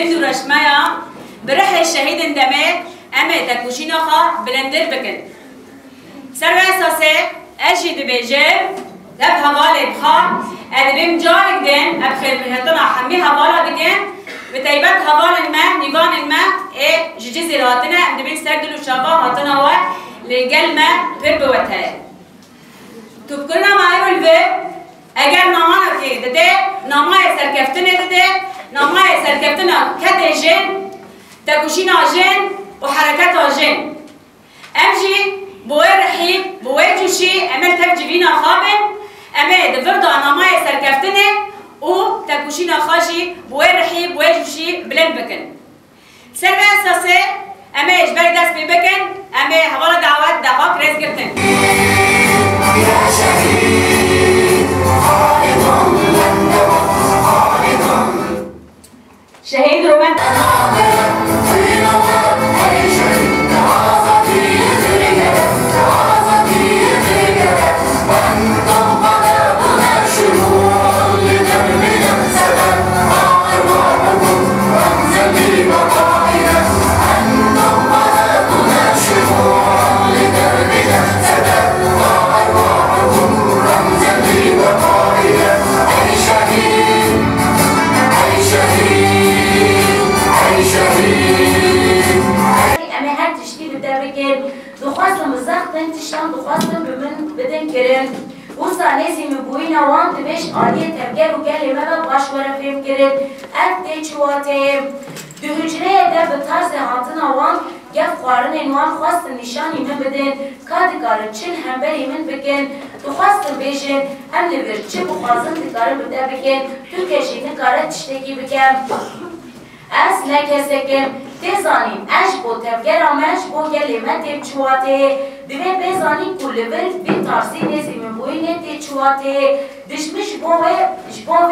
بلند ورشمايا برح الشهيد اندماج أما تكوشينا خا بلندر بكن سر أساسه أجي دبيجر دب هواله بخا أدبيم جارك دين أبخير بهتنا حمي هواله دكين بتيبات هواله الماء نيفان الماء إيه جيجي راتنا أدبيم سردل وشابا هاتنا هو للجلمة رب وتهاي تبكرنا معايا الفيب اگر نامه که داده نامه سرکفتنه داده نامه سرکفتنه کد جن تکوشین جن و حرکت جن امجی بوی رحیم بوی جوشی امل تفجیبین خوابن امه دفرد نامه سرکفتنه و تکوشین خاجی بوی رحیم بوی جوشی بلند بکن سر به اساسه امه اجباری دست بی بکن امه حوالا دعوت دقاق رز گرتن شهيد رومان دخواستم بمن بدن کرن و سالسی مبوینا وان تبش عالیه تبگر و گلی مبا باشوره فهم کرد افته چواته دو هجره ده به طرز هاتنا وان گف خوارن انوان خواست نشانی من بدن کادگارن چن همبری من بکن دخواستم بیشن هم نبر چه بخوازم دکارن بده بکن تو کشی نکاره تشتکی بکن از نکسکم تزانیم اش بو تفگر آمش بو گلی من تیم چواته دوی بزانیم کل ورد بی تارسی نزیم بوینه تی چواته دشمش بوه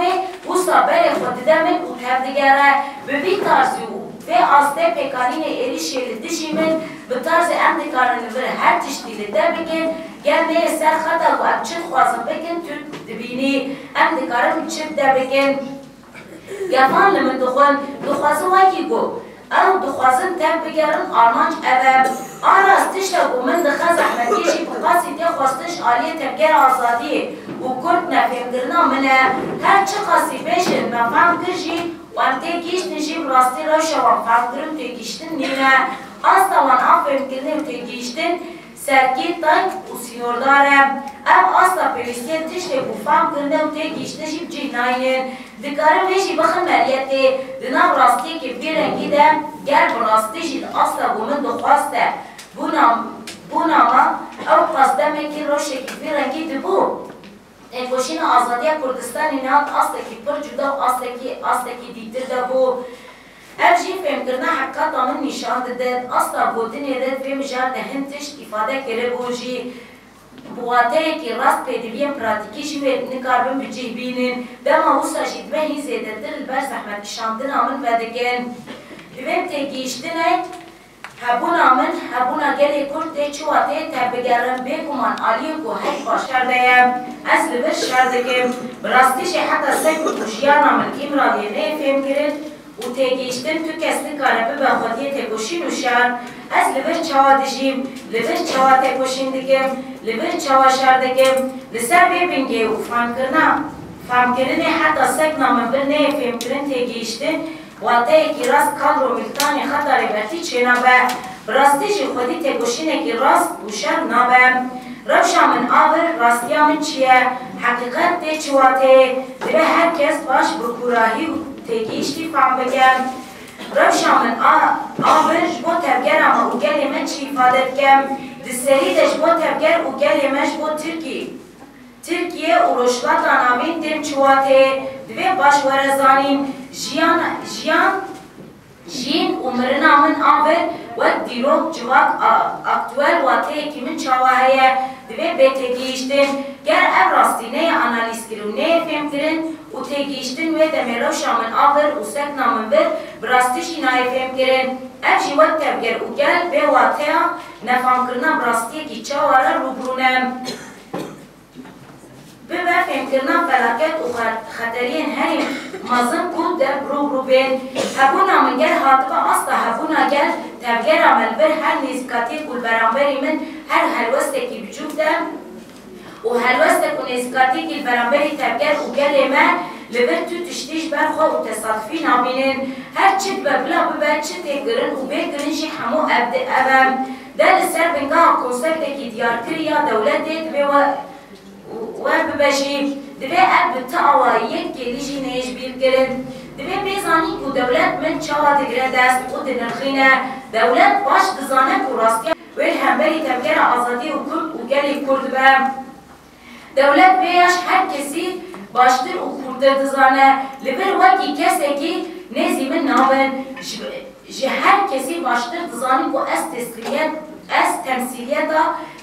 و سابر خود دمن و تفدگره بی تارسی و آسته پیکانین ایری شیل دشیمن به طرز امدکارن وره هر تشتیل ده بکن گرمه سر خطا و اب چه خوازم بکن تو دبینی امدکارن چه ده بکن گفان لمن دخوازم وکی گو او دخوازم تب بگرن آرمانج اوه آراستش لگو من دخواه زحمتیشی بقاسی تی خواستش آلیه تبگر آزادی و کرد نفهم کرنا منه هر چه قاسی بیشن مفهم کرشی و ام تی گیشت نشیم راستی را شوام فهم کرم تی گیشتن نینه آستا وان آفهم کرنیم تی گیشتن سرکی تانک و سینوردارم او آستا پیوستین تشتی بفهم کرنم تی گیشتنشی بجیناینن دکارم ویشی بخن مریتی دنام راستی که بیرنگی ده گر براستیشی اصلا بومن دخواسته بوناما او قصدمه که روشه که بیرنگی دبو نفوشین آزادی کردستان نهاد اصلا که پر جدا و اصلا که دیتر دبو ارجی فهم کرنا حقا من نشان داد اصلا بودن یدد فهم جار دهنتش افاده کرده بوجی بواته که راست پیدویم پراتیکیش و نکاربن بجه بینن دما وسا جدوه هی زیده دل بر زحمت شاندن آمن ودگن دویم تگیشتنه هبونا گلی کرده چواته تبگرم بگمان آلیو کو هی باشر دیم از لبر شردگم براستیش حتی سک و کشیار نامن امرالیه نه فهم کرد و تگیشتن تو کسی کاربه به خودی تگوشی نوشار از لبر چوا دجیم لبر چوا تگوشین دگم لبر چوا شر دگم لسر ببینگه و فهم کردن حتی سک نامن بر نه فهم کردن تگیشتن واته کی راست کال رو میلتانی خطر برتی چه نبه براستیش خودی تگوشینه کی راست بوشر نبه روشا من آور راستیا من چیه حقیقت تی چواته دبه هر کس باش بکوراهی و تگیشتی فهم بگم روشا من آورش بو تبگر اما او گلی من چی افادت کم دسریدش بو تبگر او گلی منش بو ترکیه و رشوت آنامین تیم چواته دوی باش ورزانین جین عمرنا من آور و دیروک جواک اکتوال واته که من چاوهیه دوی به تگیشتن گر اب راستینه آنالیز کرو نه فهم کرن و تگیشتن و دمیرو شامن آور و سک نامن بر براستیشی نای فهم کرن اب جیوات تبگر و گل به واته نفهم کرنا براستی که چاواره روبرونم ببر فهم کرنا فلاکت و خطرین هریم مازن کو در برو بین هبونا من گر هاتبا اصلا هبونا گر تفگر عمل بر هر نزکاتی کل برانبری من هر هلوسته کی بجوب دم و هلوسته کل نزکاتی کل برانبری تفگر و گل ما لبر تو تشتیش برخوا و تصادفی نابینن هر چید ببلا ببر چید گرن و بگرن شی همو ابد ابم در سر بنگاه کنسپت کی دیارتر یا دولت دید و ببشی دبی اب تاوا یک کلیشی نیش بیرگرن دبی بیزانی کو دولت من چاوا دگره دست خود نرخینه دولت باش دزانه کو راستیا ویل همبری تفکر آزادی و کرد و گلی کرد بم دولت بیاش هر کسی باشتر و کردتر دزانه لبر وکی کسی که نزی من نابن جه هر کسی باشتر دزانی کو از تمثیلیت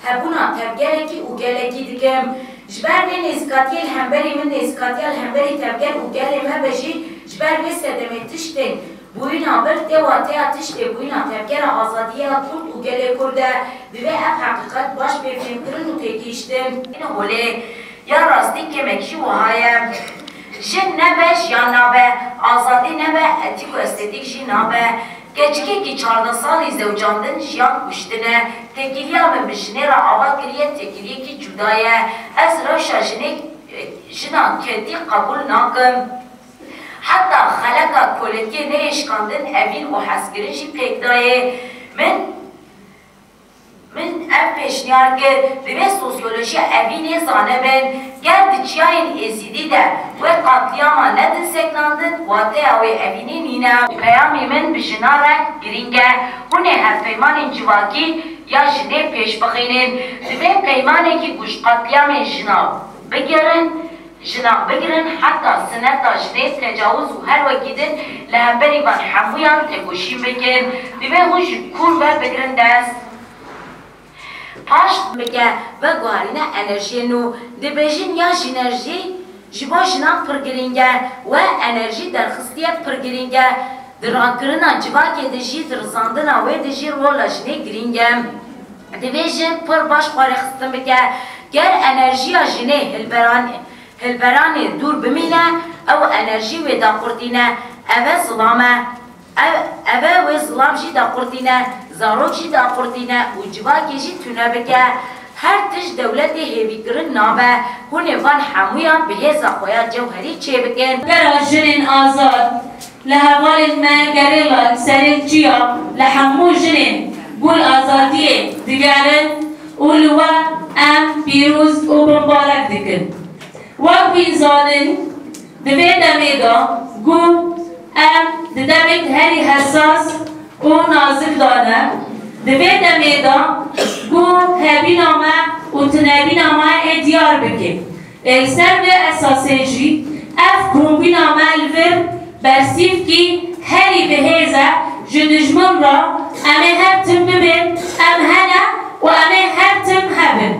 هبونا تفکر کی و گلی کی دیگم جبر بین نزکاتی الهمبری من نزکاتی الهمبری تفگر و گلی ما بجی جبر بی سدمه تشتین بوینا برد واتی تشتی بوینا تفگر آزادی کرد و گلی کرده دوی اف حقیقت باش بفهم کرن و تکیشتن اینو بوله یا راستی که مکشی و هایم جن نبش یا نبه آزادی نبه اتیک و استتیک جی نبه گچکی کی 14 سالی زوجاندن جیان کشتنه تکیلیا من بجنه را آوا کریه تکیلیه کی جدایه از راشا جنا کدی قبول ناکم حتی خلقا کولتی نیشکاندن اوین و حسگرین جی پیکدایه من ام پیشنیار که به سوسیولوژی اوین زانه بین گرد چیاین ازیدی ده و قاتلیاما ندن سکناندن واته اوی اوینی نینه پیامی من بجنا رنگ گرینگه هونه هر پیمان جواکی یا جنه پیش بخینن دوی پیمانه که گوش قاتلیام جنا بگیرن حتی سنتا جنه تجاوز و هر وکیدن لهمبری بان حمویان تگوشی بکن دوی هوش کور و بگیرن دست پاشت بگه و گوهرینه انرژی نو دبیجین یا جنرژی جبا جنان پرگرینگه و انرژی در خستیت پرگرینگه درانکرنا جبا که دجی درزاندن و دجی رولا جنه گرینگه دبیجین پر باش خواری خستن بگه گر انرژی جنه هلبرانی دور بمینه او انرژی و دا قرتینه اوه ظلامه اوه و ظلام جی دا قرتینه زاروک جی دا قرتینه و جواکی جی تونه بکه هر تش دولت هیوی کرن نامه هونه وان حمویان به هزا خویا جوهری چه بکن گرا جنین آزاد لحوال ما گریلان سرین چیا لحمو جنین گل آزادیه دیگرن اولوا ام پیروز و مبارک دکن وقتی زادن دوی دمیدا گو ام دمت هری حساس و نازک دانه دوی دمیدا گو هبی نامه و تنبی نامه دیار بکن سر به اساسه جی اف گروبی نامه الور برسیف کی هری به هزه جنجمن را امه هر تم ببین ام هنه و امه هر تم هبن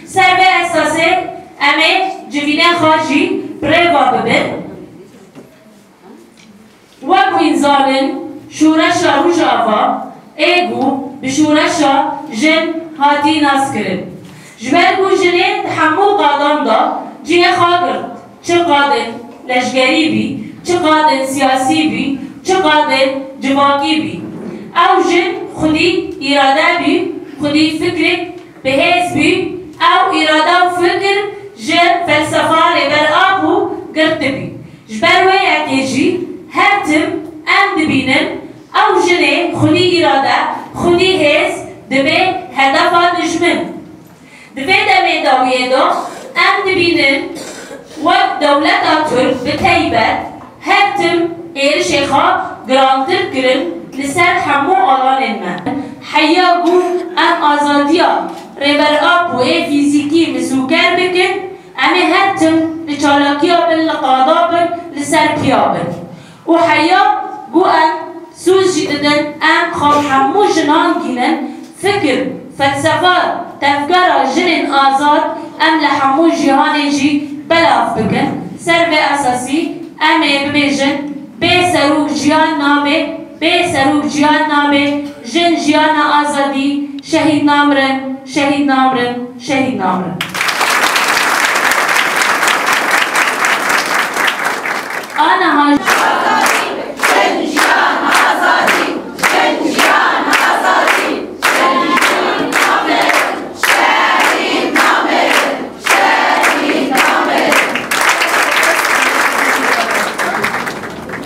سر به اساسه امه جوینه خواجی بریوا ببین وکوین زالن شورشا روژاوا ایگو به شورشا جن هاتی ناس کرن جبرگو جنه تحمل قادم دا جنه خاگرد چه قادن لشگری بی چه قادن سیاسی بی چه قادن جواکی بی او جن خودی اراده بی خودی فکر بهیز بی او اراده و فکر جن فلسفه بر آبو گرد بی جبروی اکی جی هر تم ام دبینن او جنه خودی اراده خودی هیز دبی هدف دجمن دبی دمی داویه دا ام دبینن و دولت ترک به تیبت هر تم ایرش خواه گرانتر کرن لسر همو آلان من حیا گو ام آزادیا ریبر آب و فیزیکی مسوکر بکن امی هر تم لچالاکیا بن لقادا بن لسر کیا بن و حیا گو ام سوز جددن ام خواب همو جنان گینن فکر فلسفه تفکر جنن آزاد ام لحمو جهان جی بلاف بکن سر به اساسی امی ببیجن به سروک جیان نامه به سروک جیان نامه جن جیان آزادی شهید نامرن شهید نامرن شهید نامرن آنا جنان